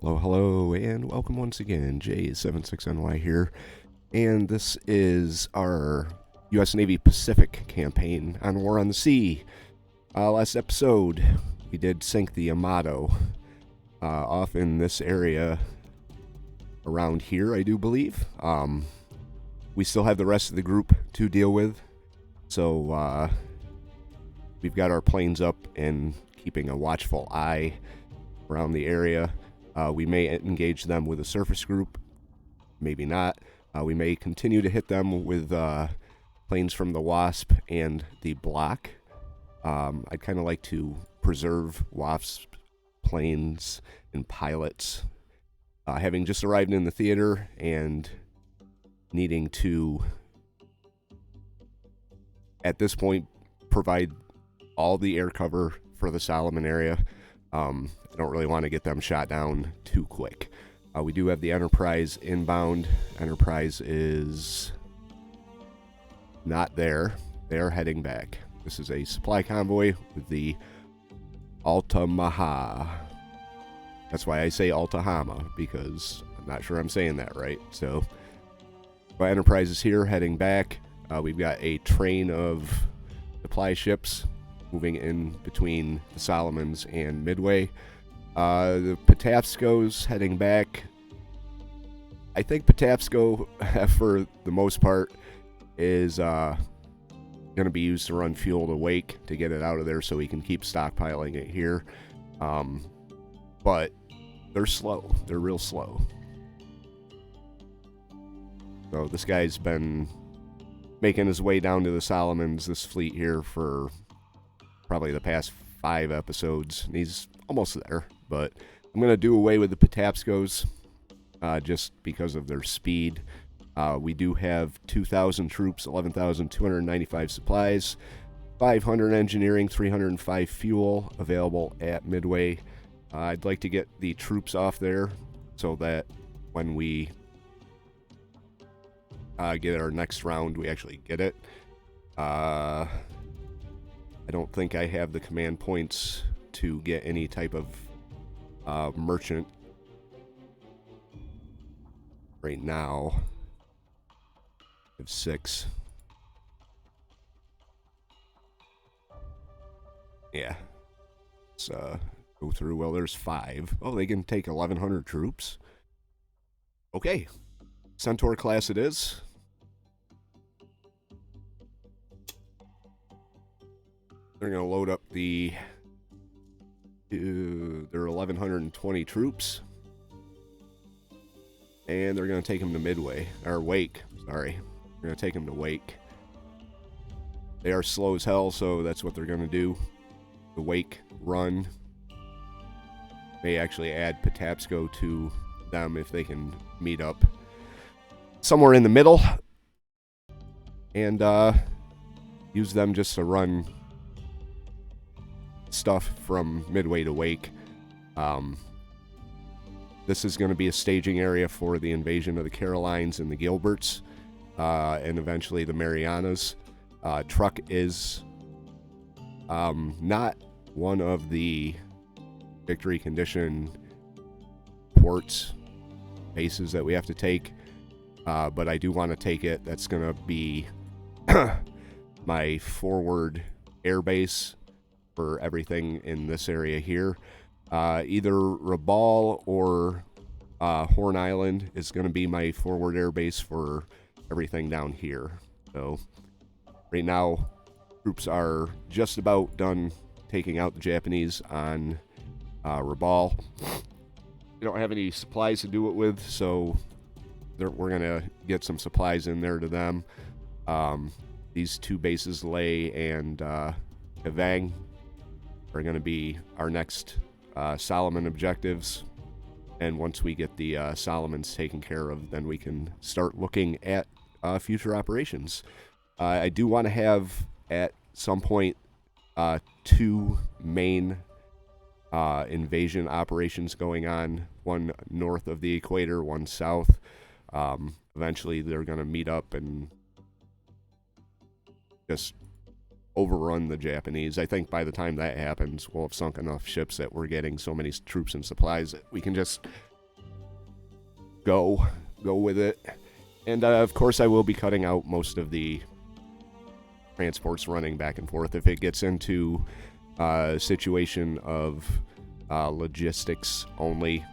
Hello, and welcome once again. J76NY here, and this is our U.S. Navy Pacific campaign on War on the Sea. Last episode, we did sink the Yamato off in this area around here, I do believe. We still have the rest of the group to deal with, so we've got our planes up and keeping a watchful eye around the area. We may engage them with a surface group, maybe not. We may continue to hit them with planes from the Wasp and the Block. I'd kind of like to preserve Wasp planes and pilots. Having just arrived in the theater and needing to, at this point, provide all the air cover for the Solomon area. I don't really want to get them shot down too quick. We do have the Enterprise inbound. Enterprise is not there. They are heading back. This is a supply convoy with the Altamaha. That's why I say Altahama, because I'm not sure I'm saying that right. So, Enterprise is here, heading back. We've got a train of supply ships moving in between the Solomons and Midway. The Patapsco's heading back. I think Patapsco, for the most part, is going to be used to run fuel to Wake to get it out of there so we can keep stockpiling it here. But they're slow. They're real slow. So this guy's been making his way down to the Solomons, this fleet here, for probably the past 5 episodes. And he's almost there, but I'm going to do away with the Patapscos just because of their speed. We do have 2,000 troops, 11,295 supplies, 500 engineering, 305 fuel available at Midway. I'd like to get the troops off there so that when we get our next round, we actually get it. I don't think I have the command points to get any type of merchant right now. I have 6. Yeah. Let's go through. Well, there's 5. Oh, they can take 1,100 troops. Okay. Centaur class it is. They're going to load up their 1,120 troops. And they're going to take them to Midway. Or Wake, sorry. They're going to take them to Wake. They are slow as hell, so that's what they're going to do. The Wake run. May actually add Patapsco to them if they can meet up somewhere in the middle. And use them just to run stuff from Midway to Wake. This is going to be a staging area for the invasion of the Carolines and the Gilberts, and eventually the Marianas. Truk is not one of the victory condition ports, bases that we have to take, but I do want to take it. That's going to be my forward air base for everything in this area here. Either Rubble or Horn Island is going to be my forward air base for everything down here. So right now, troops are just about done taking out the Japanese on Rubble. We don't have any supplies to do it with, so we're going to get some supplies in there to them. These 2 bases, Lay and Kavang, are going to be our next Solomon objectives. And once we get the Solomons taken care of, then we can start looking at future operations. I do want to have at some point 2 main invasion operations going on, one north of the equator, one south. Eventually they're going to meet up and just overrun the Japanese. I think by the time that happens, we'll have sunk enough ships that we're getting so many troops and supplies that we can just go with it. And of course, I will be cutting out most of the transports running back and forth if it gets into a situation of logistics only,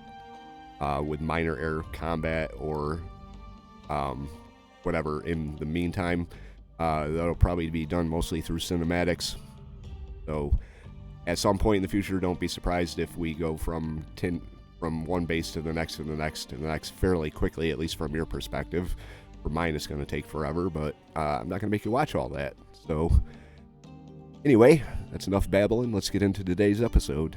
with minor air combat or whatever. In the meantime, that'll probably be done mostly through cinematics. So at some point in the future, don't be surprised if we go from one base to the next and the next and the next fairly quickly, at least from your perspective. For mine, it's going to take forever, but I'm not going to make you watch all that. So anyway, that's enough babbling. Let's get into today's episode.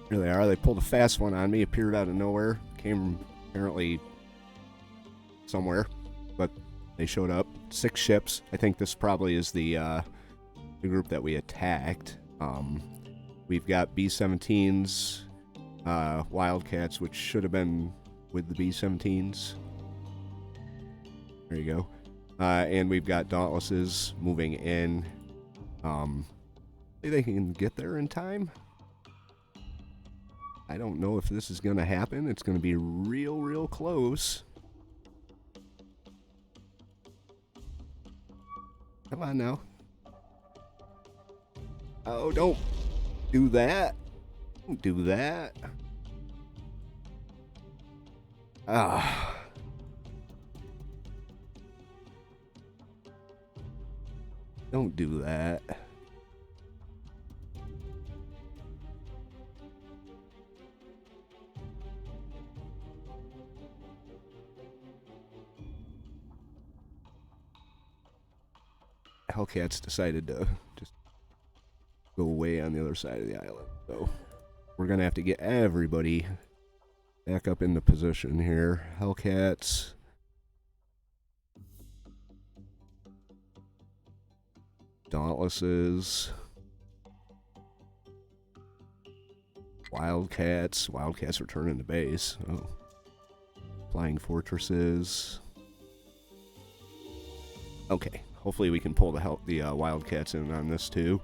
Here they are. They pulled a fast one on me, appeared out of nowhere, came apparently somewhere, but they showed up. 6 ships. I think this probably is the group that we attacked. We've got B-17s, Wildcats, which should have been with the B-17s. There you go. And we've got Dauntlesses moving in. Think they can get there in time? I don't know if this is going to happen. It's going to be real close. Come on now. Oh, don't do that. Don't do that. Ah. Don't do that. Hellcats decided to just go away on the other side of the island. So we're going to have to get everybody back up into position here. Hellcats. Dauntlesses. Wildcats. Wildcats returning to base. Oh. Flying fortresses. Okay. Hopefully we can pull the Wildcats in on this too.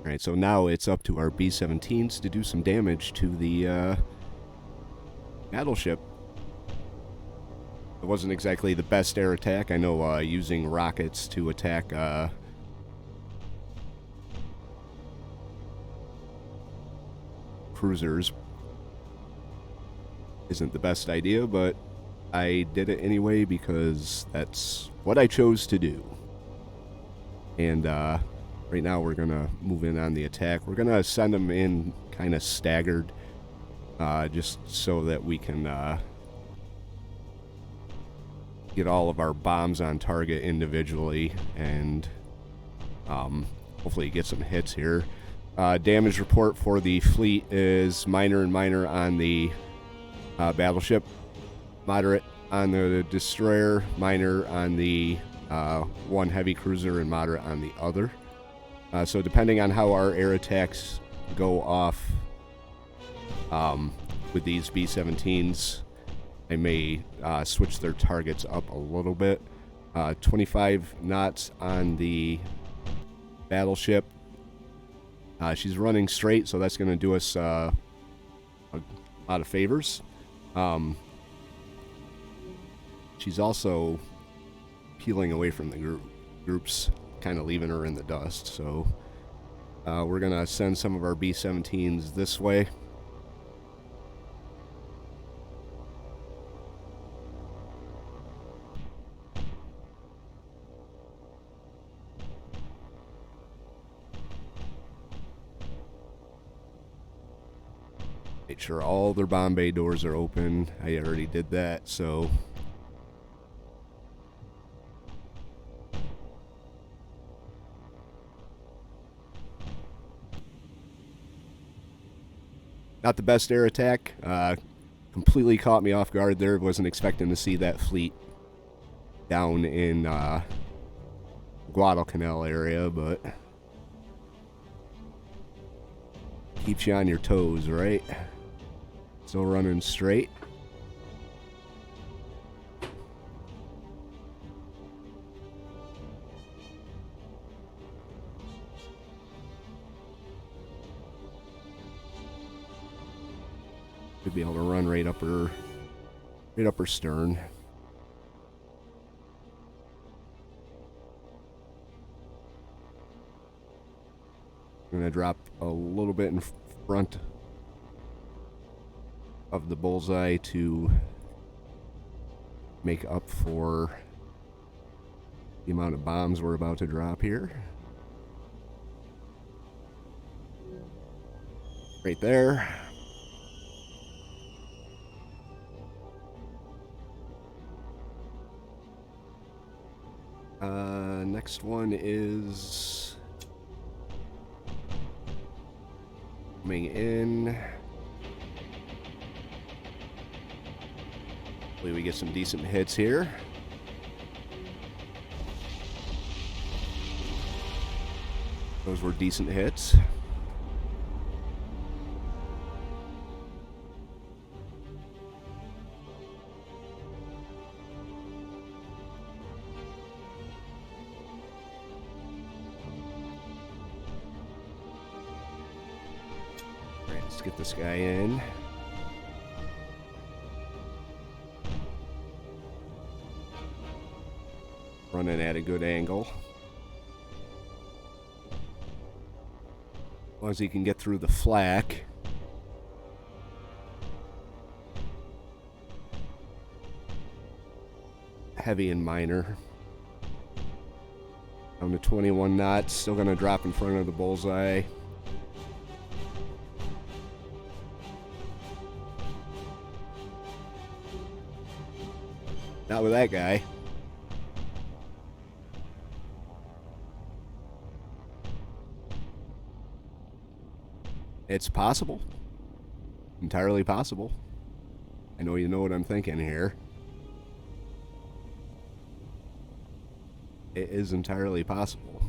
Alright, so now it's up to our B-17s to do some damage to the battleship. It wasn't exactly the best air attack. I know using rockets to attack cruisers isn't the best idea, but I did it anyway because that's what I chose to do. And right now we're gonna move in on the attack. We're gonna send them in kind of staggered, just so that we can get all of our bombs on target individually and hopefully get some hits here. Damage report for the fleet is minor and minor on the battleship, moderate on the destroyer, minor on the one heavy cruiser, and moderate on the other. So depending on how our air attacks go off with these B-17s, I may switch their targets up a little bit. 25 knots on the battleship. She's running straight, so that's going to do us a lot of favors. She's also peeling away from the groups, kind of leaving her in the dust. So we're going to send some of our B-17s this way. Make sure all their bomb bay doors are open. I already did that, so not the best air attack. Completely caught me off guard there. Wasn't expecting to see that fleet down in Guadalcanal area, but keeps you on your toes, right? Still running straight. Should be able to run right up her stern. I'm gonna drop a little bit in front of the bullseye to make up for the amount of bombs we're about to drop here. Right there. Next one is coming in. Hopefully we get some decent hits here. Those were decent hits. Alright, let's get this guy in. Running at a good angle. As long as he can get through the flak. Heavy and minor. Down to 21 knots. Still going to drop in front of the bullseye. Not with that guy. It's possible. Entirely possible. I know you know what I'm thinking here. It is entirely possible.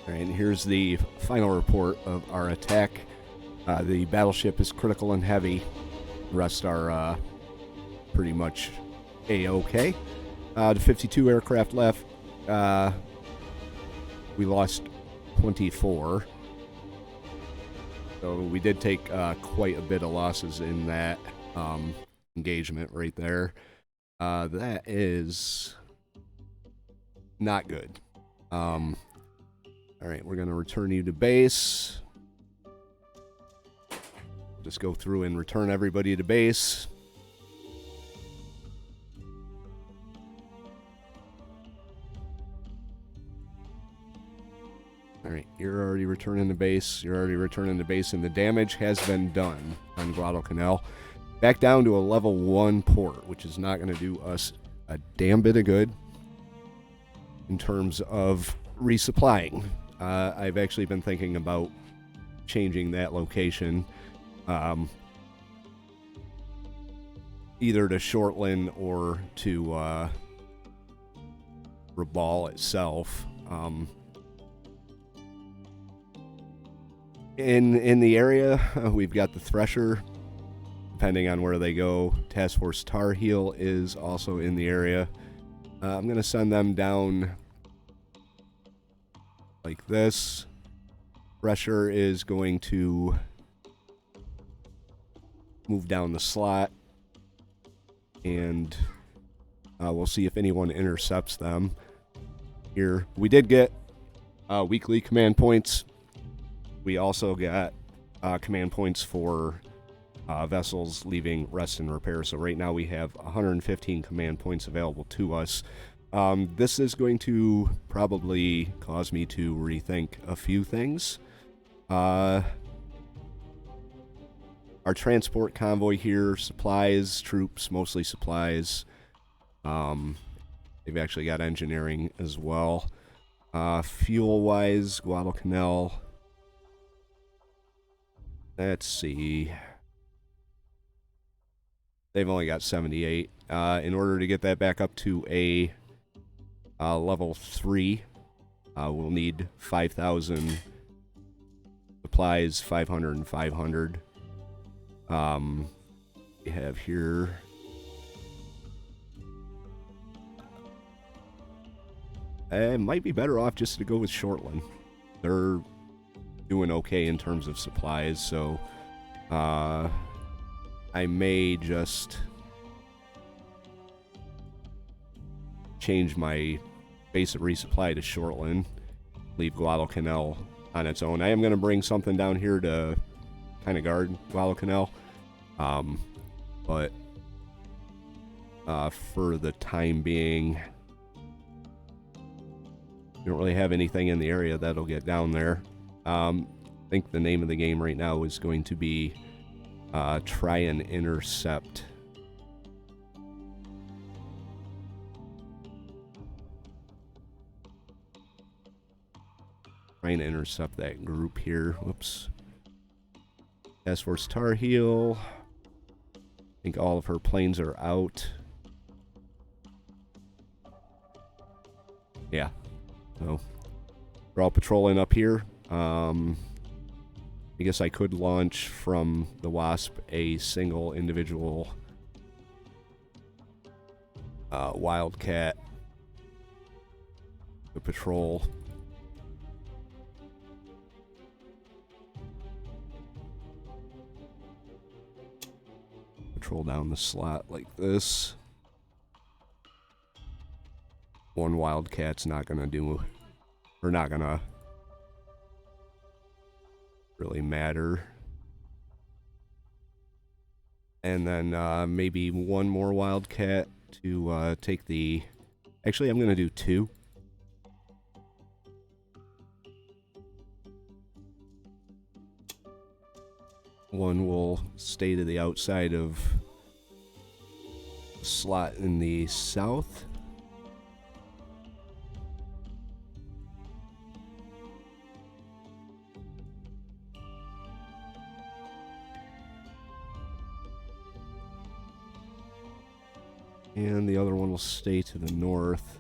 All right, and here's the final report of our attack. The battleship is critical and heavy. The rest are pretty much A-OK. The 52 aircraft left. We lost 24. So we did take quite a bit of losses in that engagement right there. That is not good. All right, we're going to return you to base. Just go through and return everybody to base. All right, you're already returning to base. You're already returning to base, and the damage has been done on Guadalcanal. Back down to a level 1 port, which is not going to do us a damn bit of good in terms of resupplying. I've actually been thinking about changing that location either to Shortland or to Rubble itself. In the area, we've got the Thresher, depending on where they go. Task Force Tar Heel is also in the area. I'm going to send them down like this. Thresher is going to move down the slot, and we'll see if anyone intercepts them here. We did get weekly command points. We also got command points for vessels leaving rest and repair. So right now we have 115 command points available to us. This is going to probably cause me to rethink a few things. Our transport convoy here, supplies, troops, mostly supplies. They've actually got engineering as well. Fuel-wise, Guadalcanal. Let's see. They've only got 78. In order to get that back up to a level 3, we'll need 5,000 supplies, 500 and 500. We have here. It might be better off just to go with Shortland. They're doing okay in terms of supplies, so I may just change my base of resupply to Shortland, leave Guadalcanal on its own. I am going to bring something down here to kind of guard Guadalcanal, but for the time being, we don't really have anything in the area that'll get down there. I think the name of the game right now is going to be try and intercept. Trying to intercept that group here. Whoops. Task Force Tar Heel. I think all of her planes are out. Yeah. So we're all patrolling up here. I guess I could launch from the Wasp a single individual Wildcat to patrol. Patrol down the slot like this. One Wildcat's not gonna do, or not gonna really matter. And then maybe one more Wildcat to take the... Actually, I'm going to do 2. One will stay to the outside of the slot in the south. And the other one will stay to the north.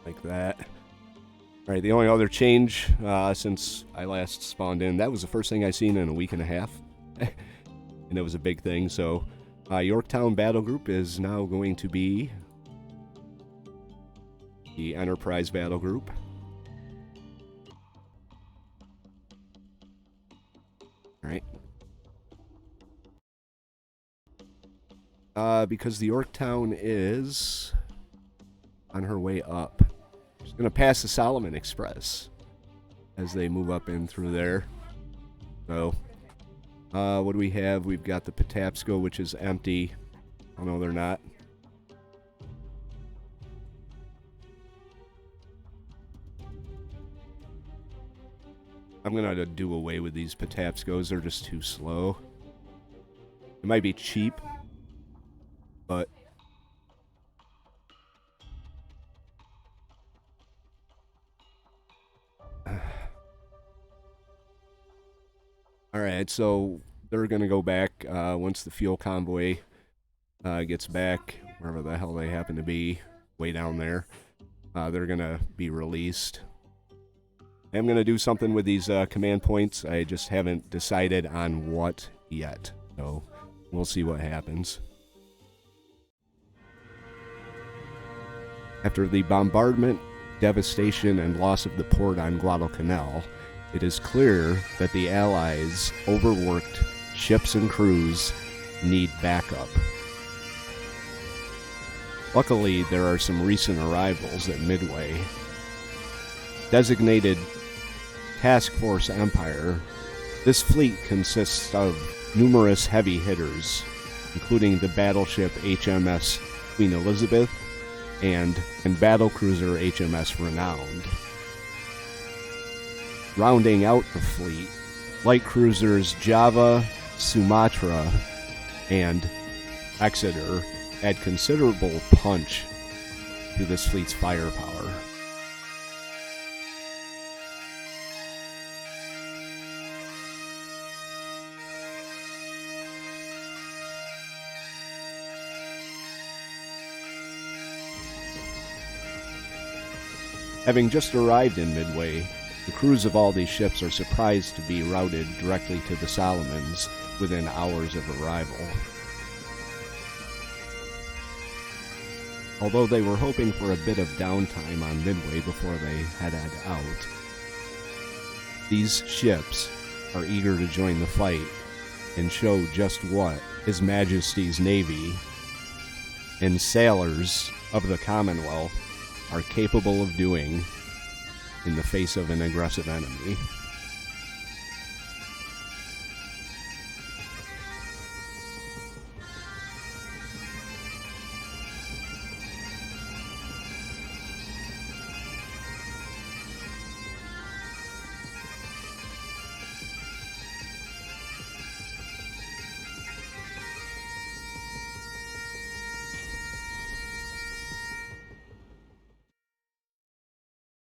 like that. All right, the only other change since I last spawned in, that was the first thing I seen in a week and a half. And it was a big thing. So Yorktown Battle Group is now going to be the Enterprise Battle Group. All right. Because the Yorktown is on her way up. She's going to pass the Solomon Express as they move up in through there. So, what do we have? We've got the Patapsco, which is empty. Oh, no, they're not. I'm going to do away with these Patapscos. They're just too slow. It might be cheap, but alright, so they're going to go back once the fuel convoy gets back, wherever the hell they happen to be, way down there. They're going to be released. I'm going to do something with these command points. I just haven't decided on what yet, so we'll see what happens. After the bombardment, devastation, and loss of the port on Guadalcanal, it is clear that the Allies' overworked ships and crews need backup. Luckily, there are some recent arrivals at Midway. Designated Task Force Empire, this fleet consists of numerous heavy hitters, including the battleship HMS Queen Elizabeth and battlecruiser HMS Renowned. Rounding out the fleet, light cruisers Java, Sumatra, and Exeter add considerable punch to this fleet's firepower. Having just arrived in Midway, the crews of all these ships are surprised to be routed directly to the Solomons within hours of arrival. Although they were hoping for a bit of downtime on Midway before they headed out, these ships are eager to join the fight and show just what His Majesty's Navy and sailors of the Commonwealth are capable of doing in the face of an aggressive enemy.